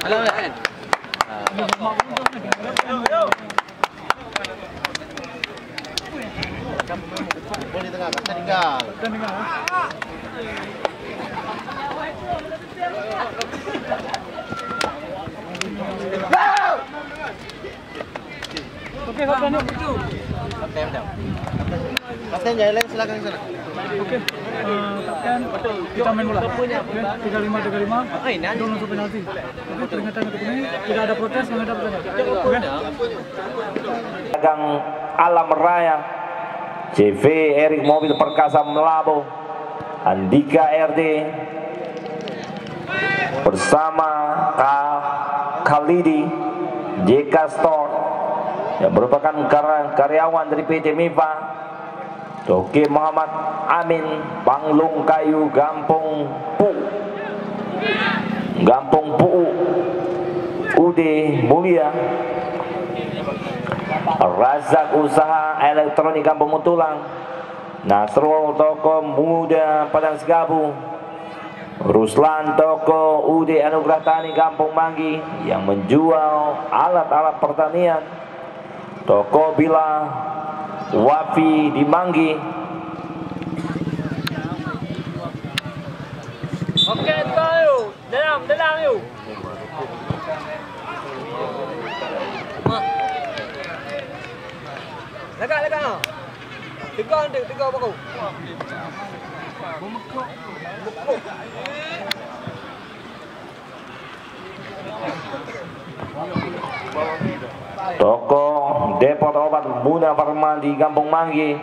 Alam kan? Boleh tengah, kapten tinggal. Okey, kapten yuk. Kapten jalan silakan ke sana. Okey. Kapten, kita main bola. Okey, 35-35. Don't masuk penalti. Okey, peringatan untuk ini. Tidak ada protes, menghadap saja. Okey. Dagang Alam Raya, CV Erik Mobil Perkasa Melabo, Andika RD bersama Khalidi JK Store yang merupakan karyawan dari PT MIFA, Toke Muhammad Amin Panglung Kayu Gampung Puu Ude Mulia, Razak Usaha Elektronik Kampung Mutulang, Nasrul Toko Muda Padang Segabu, Ruslan Toko Ude Anugerah Tani Kampung Manggi yang menjual alat-alat pertanian, Toko Bila Wafi di Manggi. Oke, yuk. Dalam yuk. Lekat. Tiga baru. Toko Depot Obat Muda Parman di Kampung Manggi,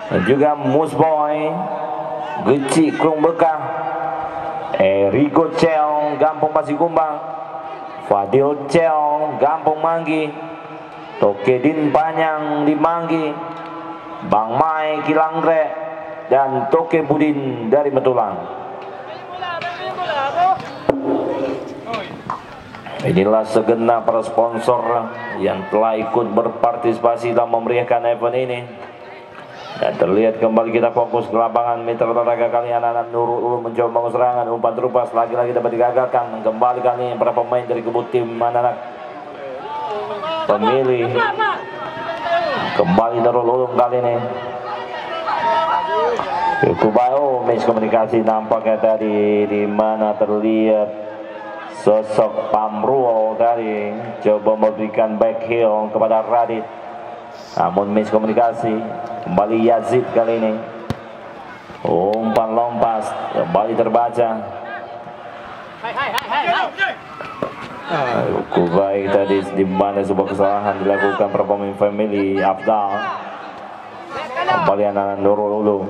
dan juga Musboy Geci Krung Bekah, Eriko Ceong Kampung Pasir Kumbang, Fadil Ceong Kampung Manggi, Tokedin Panyang di Manggi, Bang Mai Kilangre, dan Toke Budin dari Metulang. Inilah segenap para sponsor yang telah ikut berpartisipasi dalam memeriahkan event ini. Dan terlihat kembali kita fokus ke lapangan. Mitra olahraga kali anak-anak Nurul Ulum mencoba bangun serangan, umpan terupas lagi-lagi dapat digagalkan. Kembali kali ini para pemain dari kubu tim anak-anak pemilih. Kembali Nurul Ulum kali ini. Cukup baik miskomunikasi nampaknya tadi, di mana terlihat sosok Pamruo tadi coba memberikan back heel kepada Radit, namun miskomunikasi. Kembali Yazid kali ini, umpan lompas kembali terbaca. Cukup baik tadi, di mana sebuah kesalahan dilakukan para pemain family Abdal. Kembali anak-anak Nurul Ulum.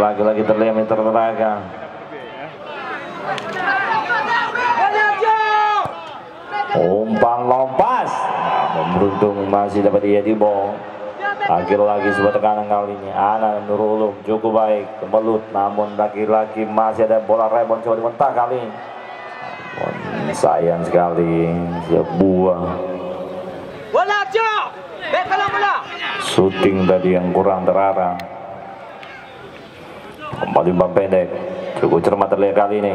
Lagi-lagi terlihat Mitra Olahraga. Umpan lompas, beruntung masih dapat dia di bawah. Lagi-lagi sebuah tekanan kali ini. Anak Nurul Ulum cukup baik, kemelut, namun lagi-lagi masih ada bola rebound coba dimentak kali ini. Sayang sekali, sebuah shooting tadi yang kurang terarah. Kembali umpan pendek, cukup cermat terlihat kali ini.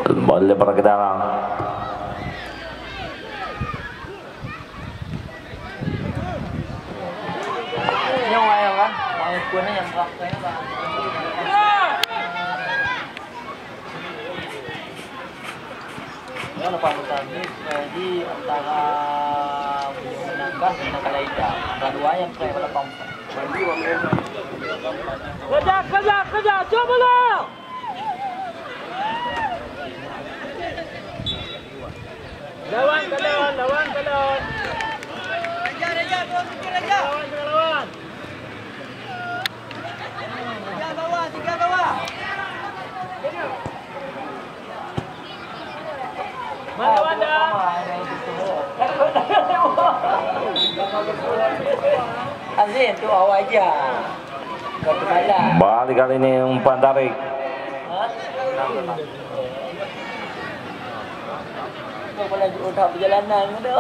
Kembali lebar ke dalam. Yang ayo kan, mau kuenya yang prakteknya kan. Ya lepas tadi di antara menangkan dengan Kalaida. Kedua yang play pada pampa. Kerja, coba lah. Lawan ke lawan. Lawan. Bawah 3. Azin tu awak aja. Kau malah. Balik kali ini umpan tarik. Kau boleh udah perjalanan tu.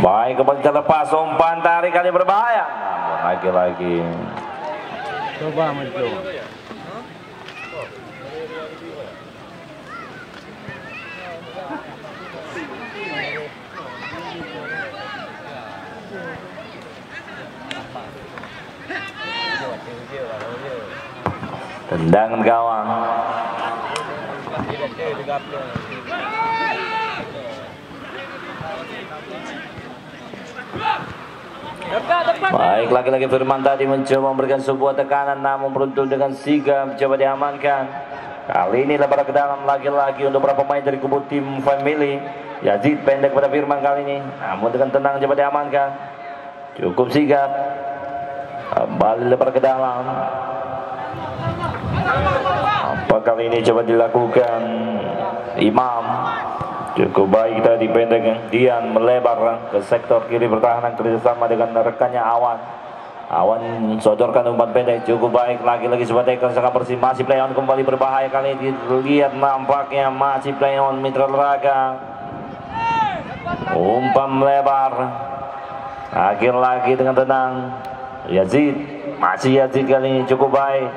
Baik, kembali terlepas umpan tarik kali berbahaya. Namun lagi-lagi. Coba maju. Tendangan gawang. Baik, lagi-lagi Firman tadi mencoba memberikan sebuah tekanan, namun beruntung dengan sigap coba diamankan. Kali ini lebar ke dalam lagi-lagi untuk para pemain dari kubu tim Family. Yazid pendek pada Firman kali ini, namun dengan tenang coba diamankan. Cukup sigap. Kembali lebar ke dalam. Apa kali ini coba dilakukan Imam? Cukup baik tadi pendek. Dian melebar ke sektor kiri pertahanan kerjasama dengan rekannya Awan. Awan sodorkan umpan pendek, cukup baik. Lagi-lagi coba tackle sangat bersih. Masih play on kembali berbahaya kali ini. Dilihat nampaknya masih play on Mitra Raga. Umpan melebar. Lagi-lagi dengan tenang. Yazid, masih Yazid kali ini cukup baik.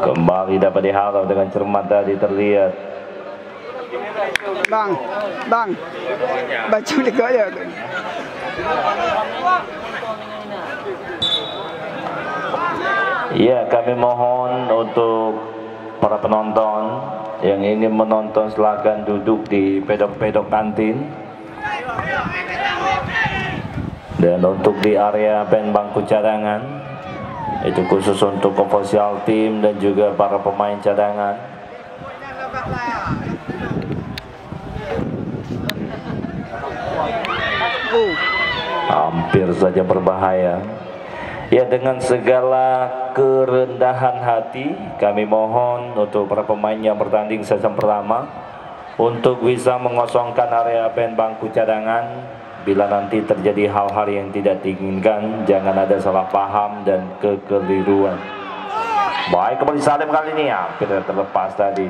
Kembali dapat dihalau dengan cermat tadi terlihat. Bang, baca juga ya. Ya, kami mohon untuk para penonton yang ingin menonton silakan duduk di pedok-pedok kantin. Dan untuk di area band bangku cadangan, itu khusus untuk official tim dan juga para pemain cadangan. Hampir saja berbahaya. Ya, dengan segala kerendahan hati kami mohon untuk para pemain yang bertanding sesi pertama untuk bisa mengosongkan area band bangku cadangan. Bila nanti terjadi hal-hal yang tidak diinginkan, jangan ada salah paham dan kekeliruan. Baik, kembali Salim kali ini hampir terlepas tadi.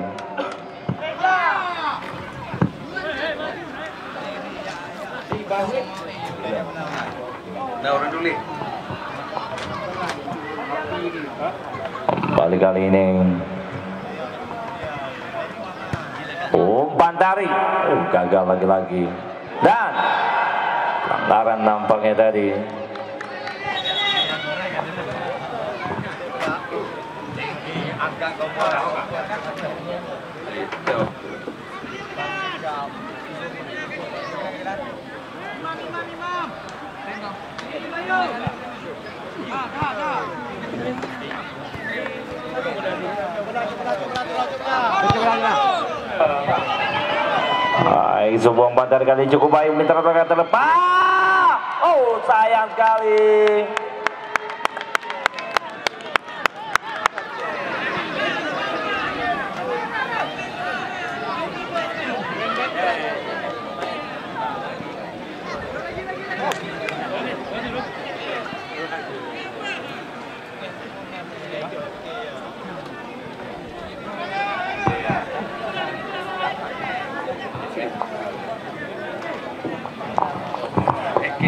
Balik kali ini umpan tarik, gagal lagi-lagi. Dan pelanggaran nampaknya tadi. Sebuah umpan tarik kali cukup baik, Mitra Raga terlepas. Oh, sayang sekali.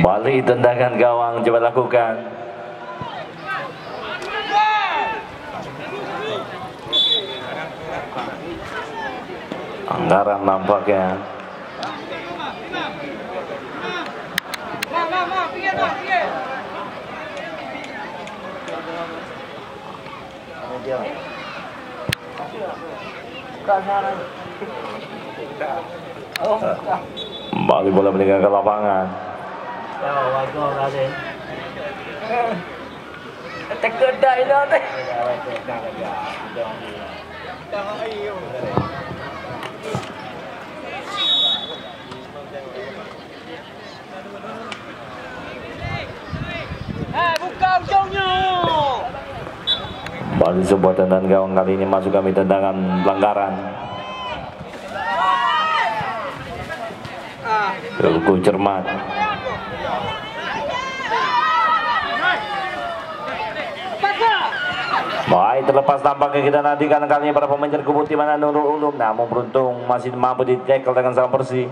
Balik tendangan gawang coba lakukan. Anggaran nampaknya. Kembali bola meninggalkan lapangan. Kedai dah teh. Buka ujungnya. Balik sebuah tendangan gawang kali ini masuk kami tendangan pelanggaran. Cukup cermat. Baik, terlepas tampaknya kita nantikan kali ini para pemain dari kubu Timana Nurul Ulum, namun beruntung masih mampu di-tackle dengan sangat bersih.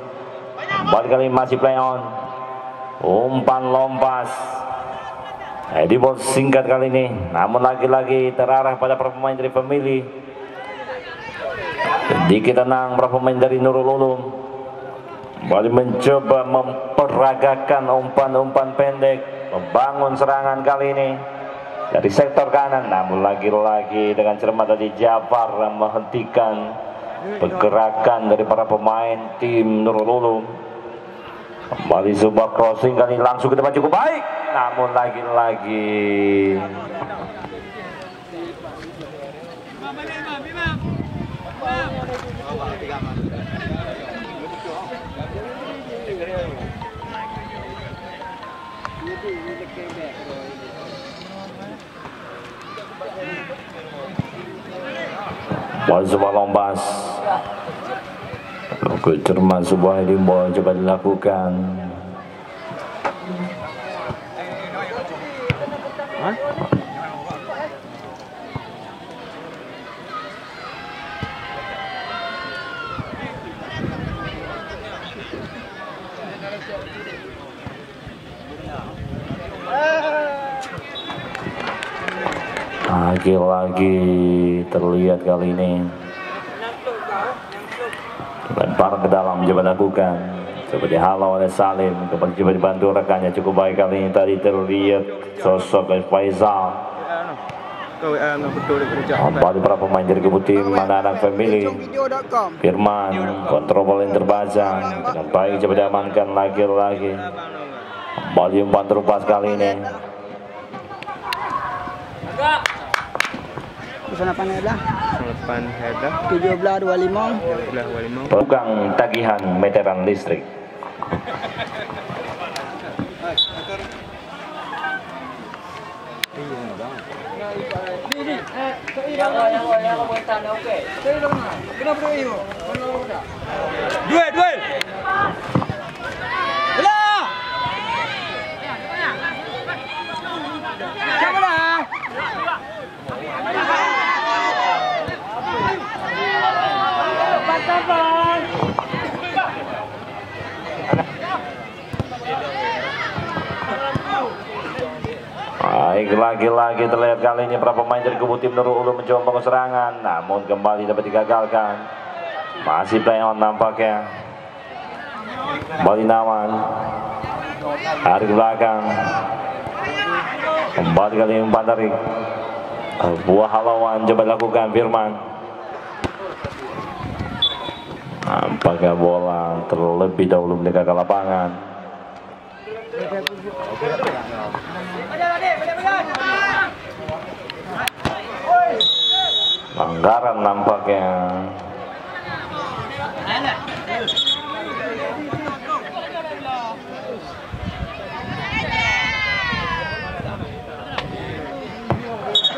Balik kali ini masih play on. Umpan lompas. Di ball singkat kali ini, namun lagi-lagi terarah pada para pemain dari Family. Sedikit tenang para pemain dari Nurul Ulum. Balik mencoba memperagakan umpan-umpan pendek, membangun serangan kali ini dari sektor kanan, namun lagi-lagi dengan cermat tadi Jafar menghentikan pergerakan dari para pemain tim Nurul Ulum. Kembali sebuah crossing kali ini langsung ke depan cukup baik, namun lagi-lagi sebuah lompas. Cermat sebuah heading ball coba dilakukan. Lagi-lagi terlihat kali ini lempar ke dalam coba lakukan, coba dihalau oleh Salim, coba dibantu rekannya cukup baik kali ini. Tadi terlihat sosok Faisal. Kembali para pemain dari kubu tim anak-anak Family. Firman kontrol bola yang terbaca dengan baik coba diamankan lagi-lagi. Kembali umpan terupas kali ini. Sanapan headah 17-25. Pegang tagihan meteran listrik. Duel. Baik, lagi-lagi terlihat kali ini para pemain dari kubu tim Nurul Ulum mencoba membangun serangan, namun kembali dapat digagalkan. Masih play on nampaknya. Kembali Nawan dari belakang. Kembali kali ini umpan dari buah halauan coba dilakukan Firman. Nampaknya bola terlebih dahulu mendekat ke lapangan. Pelanggaran nampaknya.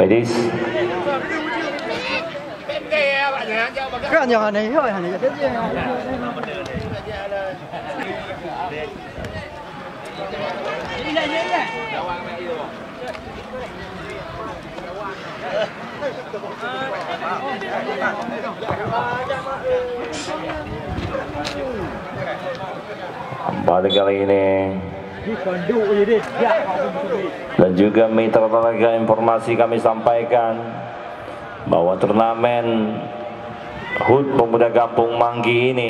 Pedis. Cái nhỏ này thôi, này cái gì? Kembali kali ini dan juga mitra tenaga informasi kami sampaikan bahwa turnamen HUT Pemuda Kampung Manggi ini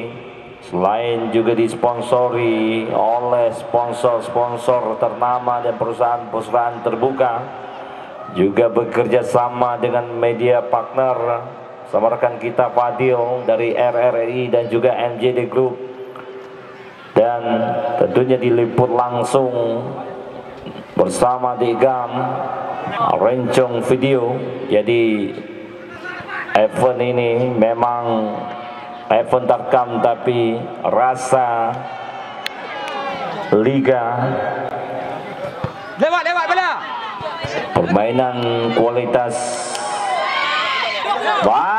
selain juga disponsori oleh sponsor-sponsor ternama dan perusahaan-perusahaan terbuka, juga bekerja sama dengan media partner sama rekan kita Fadil dari RRI dan juga MJD Group, dan tentunya diliput langsung bersama Digam Rencong Video. Jadi event ini memang event terkam tapi rasa liga, Lewat bola. permainan kualitas. Wah,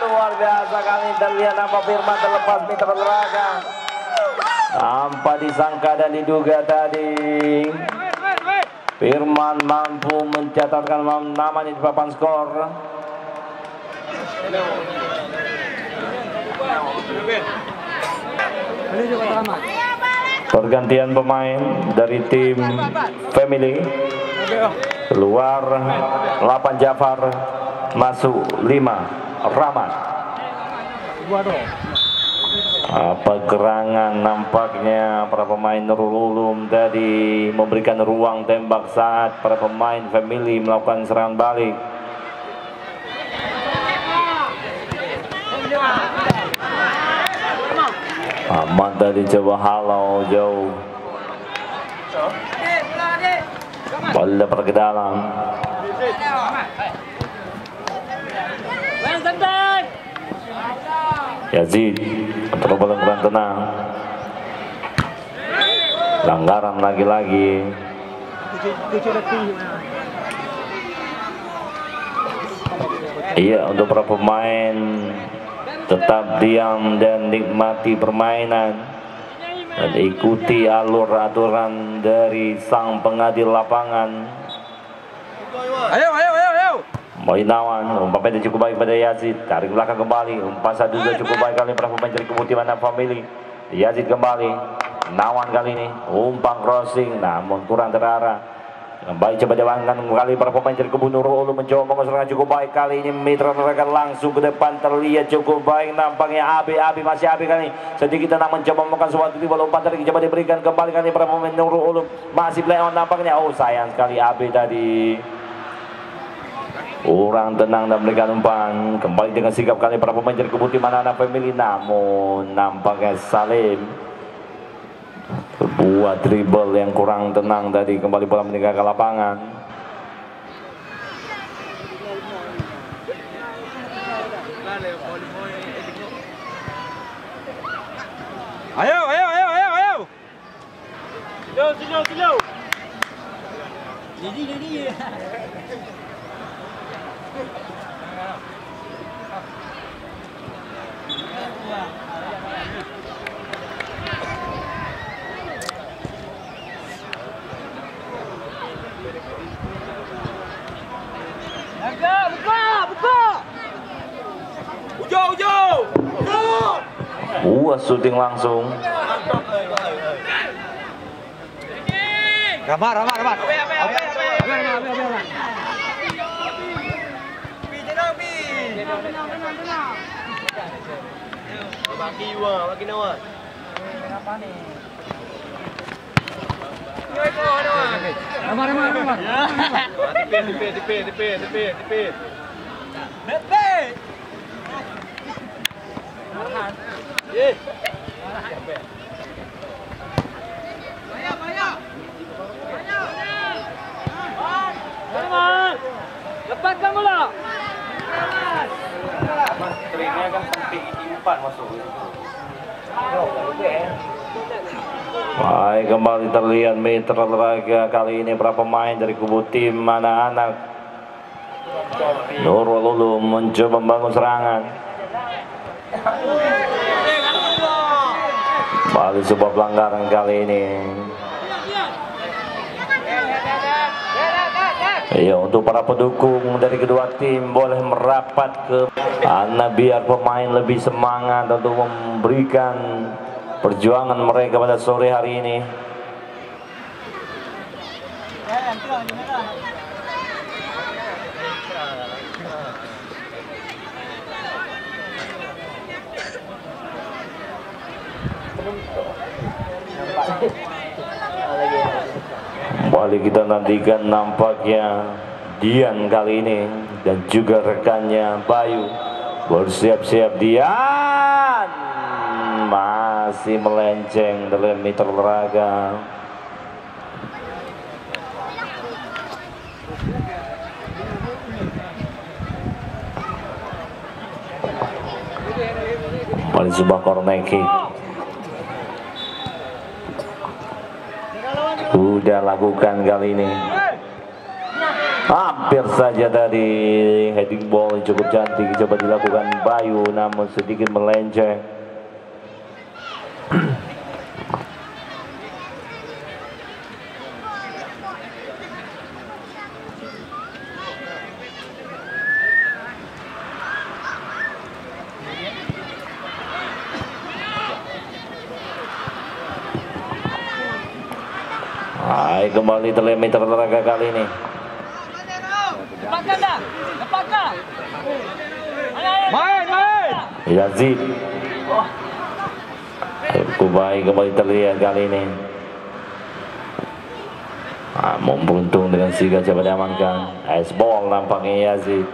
luar biasa kali terlihat nama Firman terlepas mitra belakang. Tanpa disangka dan diduga tadi, Firman mampu mencatatkan namanya di papan skor. Pergantian pemain dari tim Family. Keluar 8 Jafar, masuk 5 Rahmat. Apa gerangan nampaknya para pemain Nurul Ulum tadi memberikan ruang tembak saat para pemain Family melakukan serangan balik. Ahmad tadi coba halau jauh, bola dapat ke dalam. Yazid untuk bola kurang tenang, pelanggaran lagi-lagi. Iya, untuk para pemain tetap diam dan nikmati permainan dan ikuti alur aturan dari sang pengadil lapangan. Ayo. Moinawan, umpan pendek cukup baik pada Yazid, tarik belakang kembali, umpan satu juga cukup baik kali para pemain dari Keputih Family. Yazid kembali, Nawan kali ini umpan crossing namun kurang terarah. Baik, coba diamankan kali para pemain dari Kebun Nurul Ulum mencoba mengusirkan cukup baik kali ini. Mitra mereka langsung ke depan terlihat cukup baik, nampaknya Abi masih Abi kali sedikit tenang mencoba melakukan suatu bola umpan tadi coba diberikan kembali kali para pemain Nurul Ulum masih play on nampaknya. Oh, sayang sekali Abi tadi kurang tenang dan berikan umpan kembali dengan sikap kali para pemain dari Kebun Family, namun nampaknya Salim buat dribble yang kurang tenang tadi, kembali bola meninggalkan lapangan. Ayo. Slow. Jadi. Buka. Ujo. Syuting langsung. Ramar. Bagi Nawan. Ramar. Dipit. Lepaskan bola. Teringnya kan sampai umpan masuk. Baik, kembali terlihat Mitra Raga kali ini berapa pemain dari kubu tim anak-anak Nurul Ulum mencoba membangun serangan. Kembali sebuah pelanggaran kali ini. Ya, untuk para pendukung dari kedua tim boleh merapat ke karena biar pemain lebih semangat untuk memberikan perjuangan mereka pada sore hari ini. Kembali kita nantikan nampaknya Dian kali ini dan juga rekannya Bayu bersiap-siap. Dian masih melenceng dari Mitra Raga. Kembali sebuah corner kick. Sudah lakukan kali ini. Hampir saja tadi heading ball cukup cantik coba dilakukan Bayu namun sedikit melenceng. Baik, kembali terlihat meter tenaga kali ini. Main. Yazid. Kubai kembali terlihat kali ini. Beruntung dengan Siga coba diamankan. Ice ball nampaknya Yazid.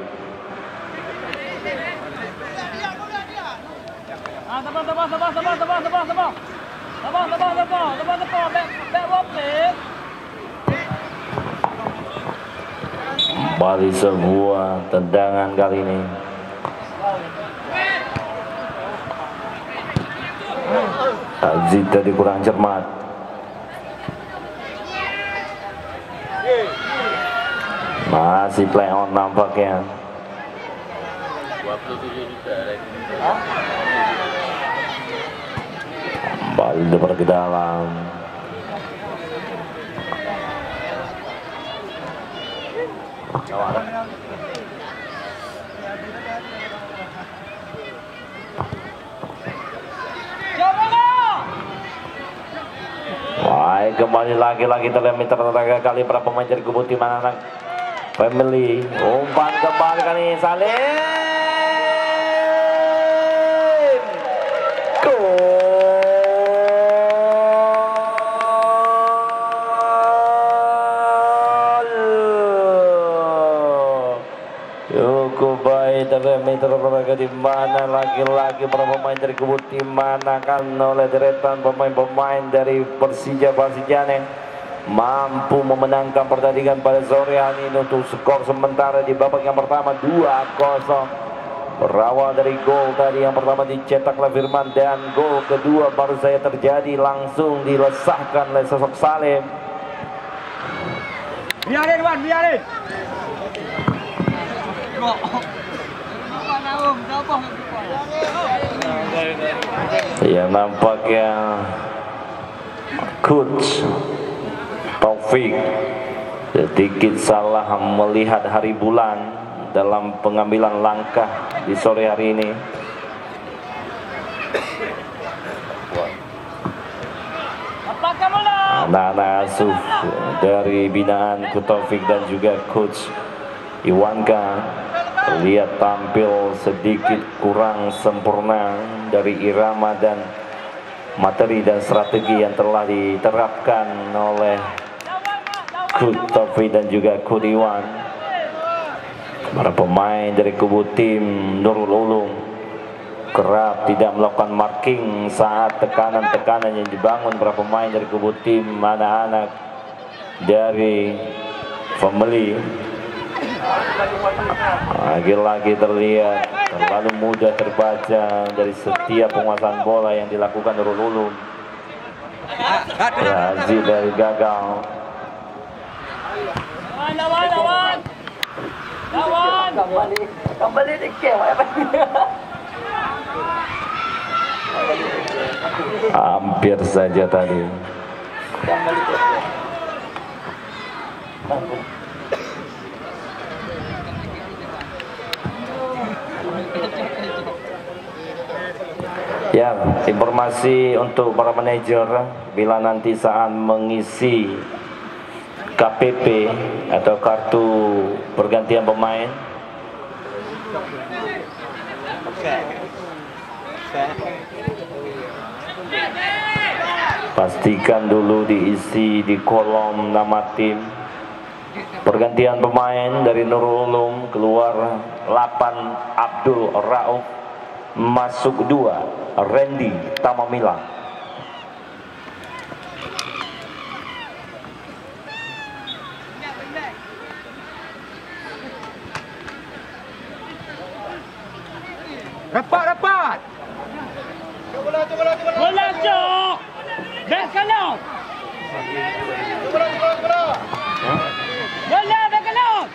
Kembali sebuah tendangan kali ini. Yazid tadi kurang cermat. Masih play on nampaknya. 27 juta. Kembali lebar ke dalam. Wah, kembali lagi terlihat meter tenaga kali para pemain dari kubu tim anak family. Umpan kembali kali ini Salim. Cukup baik terlihat meter tenaga di mana lagi-lagi para pemain dari kubu tim Manakan oleh deretan pemain-pemain dari Persija Pasijane mampu memenangkan pertandingan pada sore hari ini untuk skor sementara di babak yang pertama 2-0. Berawal dari gol tadi yang pertama dicetak oleh Firman dan gol kedua baru saja terjadi langsung dilesahkan oleh sosok Salim. Biarin Wan, biarin. Ya, nampaknya Coach Taufik sedikit salah melihat hari bulan dalam pengambilan langkah di sore hari ini. Anak-anak asuh dari binaan Coach Taufik dan juga Coach Iwanka terlihat tampil sedikit kurang sempurna dari irama dan materi dan strategi yang telah diterapkan oleh Coach Taufik dan juga Coach Iwan. Para pemain dari kubu tim Nurul Ulum kerap tidak melakukan marking saat tekanan-tekanan yang dibangun para pemain dari kubu tim anak-anak dari family. Lagi-lagi terlihat terlalu mudah terbaca dari setiap penguasaan bola yang dilakukan Nurul Ulum. Yazid dari gagal. Kembali dikit. Hampir saja tadi. Ya, informasi untuk para manajer bila nanti saat mengisi KPP atau kartu pergantian pemain, pastikan dulu diisi di kolom nama tim. Pergantian pemain dari Nurul Ulum keluar 8 Abdul Rauf, masuk 2 Randy Tamamila. Rapat. Bola cok. Back kalau. Bola back kalau.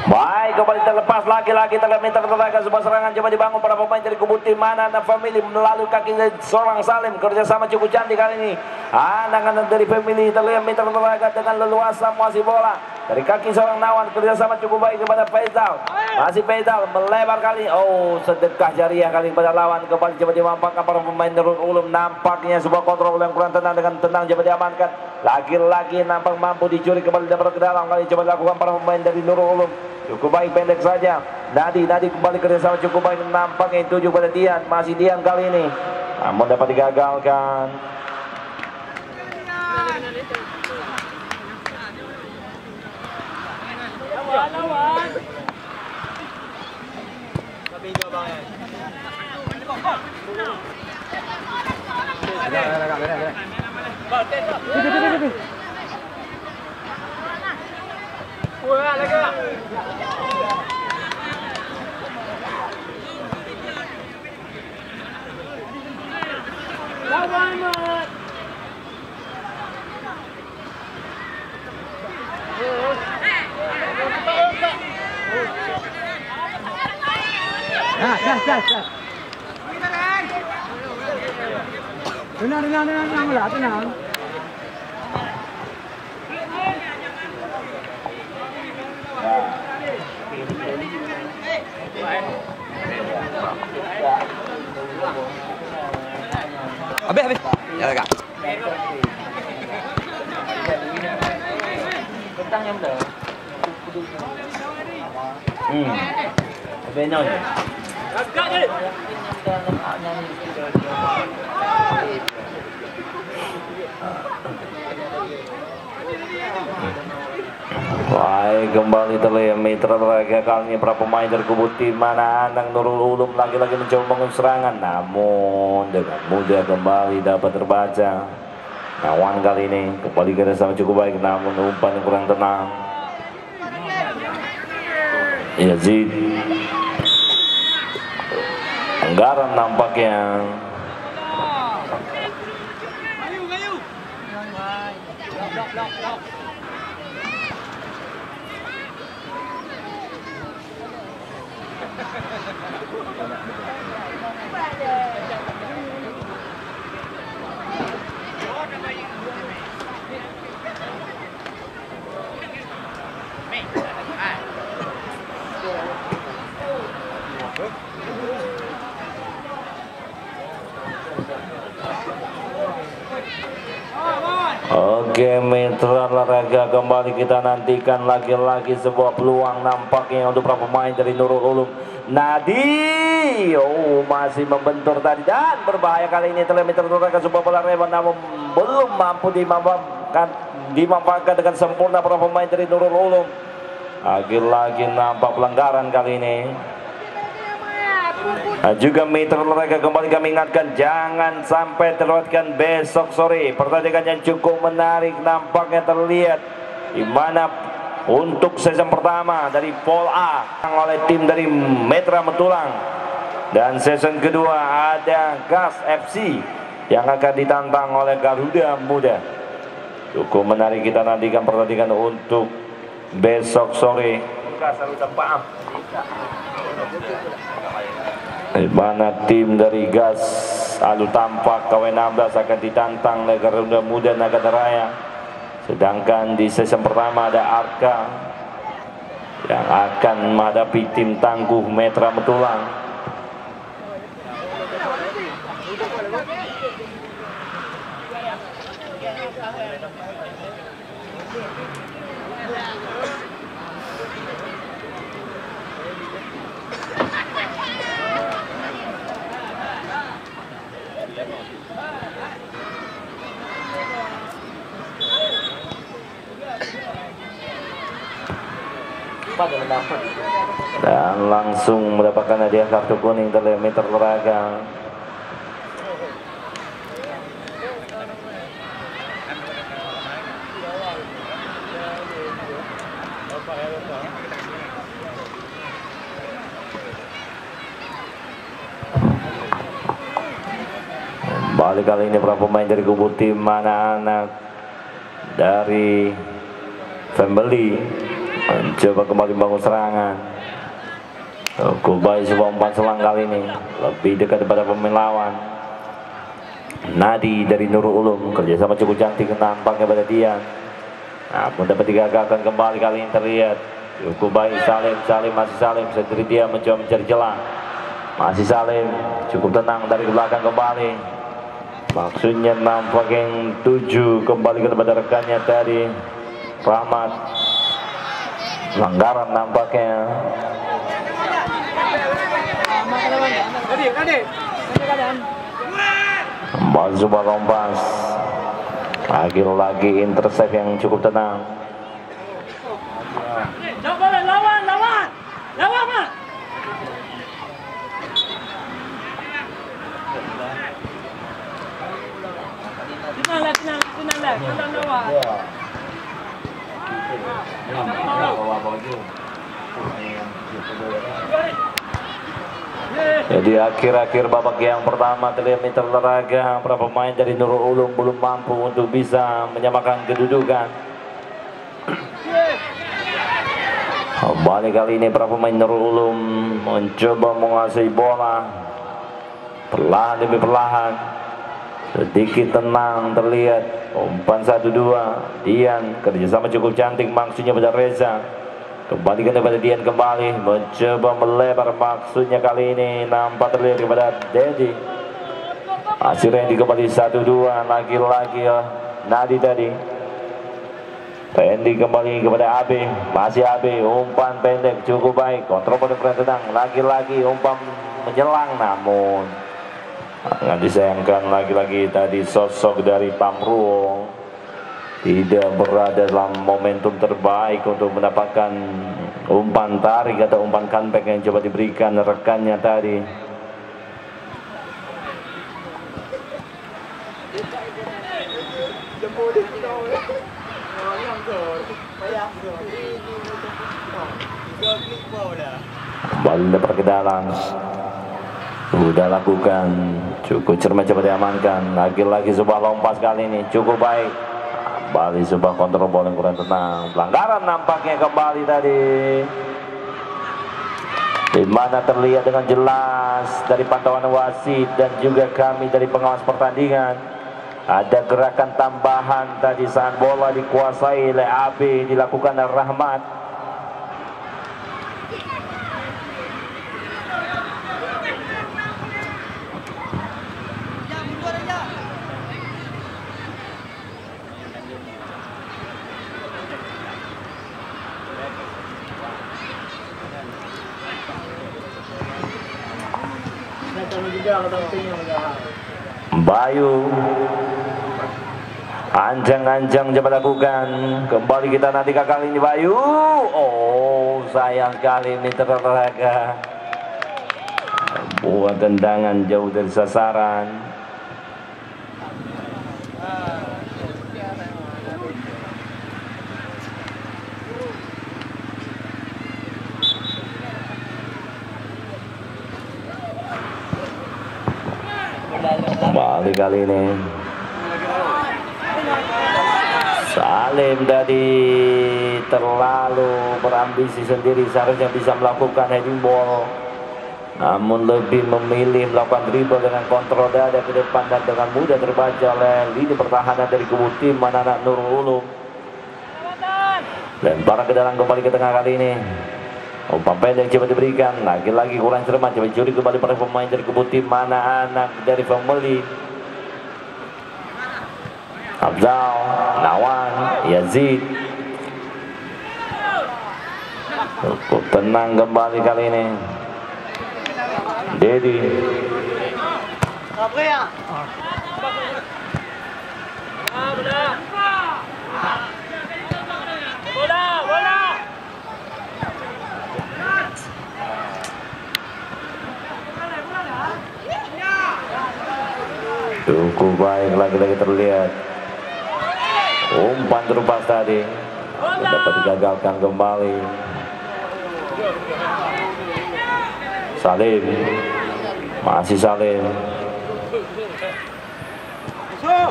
Baik, kembali terlepas lagi-lagi terlihat tertenaga sebuah serangan coba dibangun para pemain dari kubu tim Anak-anak family melalui kaki seorang Salim kerjasama cukup cantik kali ini. Anak-anak dari family terlihat tertenaga dengan leluasa menguasai bola dari kaki seorang Nawan kerjasama cukup baik kepada Faisal. Masih pedal melebar kali. Oh, sedekah jariah kali pada lawan. Kembali coba dimampakkan para pemain Nurul Ulum. Nampaknya sebuah kontrol yang kurang tenang, dengan tenang coba diamankan. Lagi-lagi nampak mampu dicuri kembali dan ke dalam kali coba dilakukan para pemain dari Nurul Ulum. Cukup baik, pendek saja. Nadi kembali kerjasama cukup baik. Nampaknya itu juga pada Dian. Masih Dian kali ini, namun dapat digagalkan. Tenang. Habis. Ya Kak. Kentang yang dah. Benar. Baik, kembali terlihat mitra teraga kali ini para pemain dari kubu tim mana Anang Nurul Ulum lagi-lagi mencoba bangun serangan, namun dengan mudah kembali dapat terbaca. Nawan kali ini kembali kerjasama cukup baik, namun umpan yang kurang tenang. Yazid anggaran nampaknya. Oke, mitra olahraga kembali kita nantikan lagi-lagi sebuah peluang nampaknya untuk para pemain dari Nurul Ulum. Nadi, masih membentur tadi dan berbahaya kali ini. Mitra olahraga sebuah bola rebound namun belum mampu dimanfaatkan dengan sempurna para pemain dari Nurul Ulum. Lagi-lagi nampak pelanggaran kali ini. Juga mitra olahraga kembali kami ingatkan jangan sampai terlewatkan besok sore pertandingan yang cukup menarik nampaknya terlihat, di mana untuk season pertama dari Pol A oleh tim dari Metra Metulang dan season kedua ada Gas FC yang akan ditantang oleh Garuda Muda. Cukup menarik kita nantikan pertandingan untuk besok sore. Di mana tim dari Gas Alu Tampak KW16 akan ditantang oleh Garuda Muda Nagadaraya. Sedangkan di season pertama ada Arka yang akan menghadapi tim tangguh Metra Metulang. Dan langsung mendapatkan hadiah kartu kuning dari mitra olahraga. Balik kali ini para pemain dari kubu tim mana anak dari Family mencoba kembali membangun serangan. Kubai sebuah umpan selang kali ini lebih dekat kepada pemain lawan. Nadi dari Nurul Ulum kerjasama cukup cantik nampaknya pada dia, namun dapat digagalkan kembali kali ini terlihat Cukup baik Salim, masih Salim. Sendiri dia mencoba mencari celah. Masih Salim, cukup tenang dari belakang kembali. Maksudnya nampak yang 7 kembali kepada rekannya tadi Rahmat. Pelanggaran nampaknya. Kembali sebuah lompas. Lagi-lagi intercept yang cukup tenang. Lawan, Mak. Tenang lawan. Jadi akhir-akhir babak yang pertama terlihat meter olahraga para pemain dari Nurul Ulum belum mampu untuk bisa menyamakan kedudukan. Kembali kali ini para pemain Nurul Ulum mencoba menguasai bola perlahan demi perlahan. Sedikit tenang terlihat. Umpan 1-2. Dian kerjasama cukup cantik maksudnya pada Reza. Kembalikan kepada Dian kembali. Mencoba melebar maksudnya kali ini. Nampak terlihat kepada Dedi. Masih Randy kembali 1-2. Lagi-lagi Nadi tadi. Randy kembali kepada Abe. Masih Abe. Umpan pendek cukup baik. Kontrol pada tenang. Lagi-lagi umpan menyelang namun nggak disayangkan lagi-lagi tadi sosok dari Pamruo tidak berada dalam momentum terbaik untuk mendapatkan umpan tarik atau umpan comeback yang coba diberikan rekannya tadi. Kembali lebar ke dalam. Sudah lakukan, cukup cermat coba diamankan. Lagi-lagi sebuah lompas kali ini cukup baik. Kembali sebuah kontrol bola yang kurang tenang. Pelanggaran nampaknya kembali tadi. Di mana terlihat dengan jelas dari pantauan wasit dan juga kami dari pengawas pertandingan. Ada gerakan tambahan tadi saat bola dikuasai oleh AB dilakukan oleh Rahmat. Bayu anjang-anjang coba lakukan. Kembali kita nanti kali ini Bayu. Oh sayang sekali ini terlaga. Buat tendangan jauh dari sasaran. Kembali kali ini Salim tadi terlalu berambisi sendiri, seharusnya bisa melakukan heading ball, namun lebih memilih melakukan dribble dengan kontrol dada ke depan dan dengan mudah terbaca oleh lini pertahanan dari kubu tim anak-anak Nurul Ulum. Lempar ke dalam kembali ke tengah kali ini. Umpan pendek coba diberikan, lagi-lagi kurang cermat, coba curi kembali para pemain dari kubu tim anak-anak dari Family. Abzal, Nawan, Yazid. Cukup tenang kembali kali ini. Dedi. Cukup baik, lagi-lagi terlihat. Umpan terupas tadi dapat digagalkan kembali. Salim, masih Salim.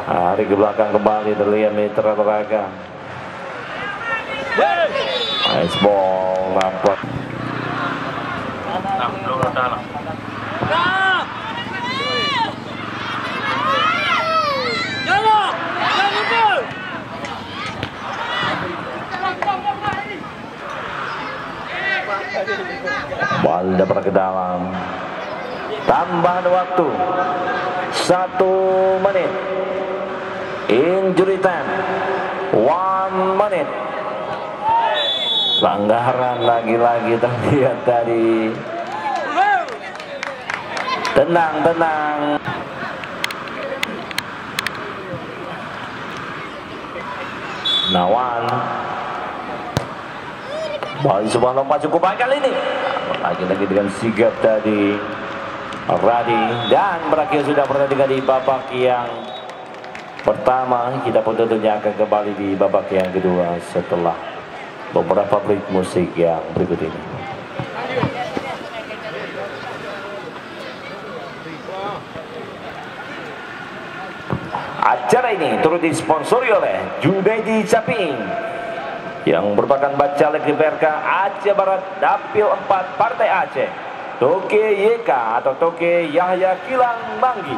Hari ke belakang kembali terlihat Mitra Olahraga. Nice ball, nampak. Bola dapat ke dalam. Tambahan waktu 1 menit. Injury time 1 menit. Pelanggaran lagi-lagi terlihat tadi. Tenang. Nawan. Bola sebuah lompat cukup baik kali ini. Lagi-lagi dengan sigap tadi Radi, dan berakhir sudah pertandingan di babak yang pertama. Kita pun tentunya akan kembali di babak yang kedua setelah beberapa break musik yang berikut ini. Acara ini turut disponsori oleh Junaidi Caping yang merupakan bacalek di PRK Aceh Barat Dapil 4 Partai Aceh, Toke YK atau Toke Yahya Kilang Manggi.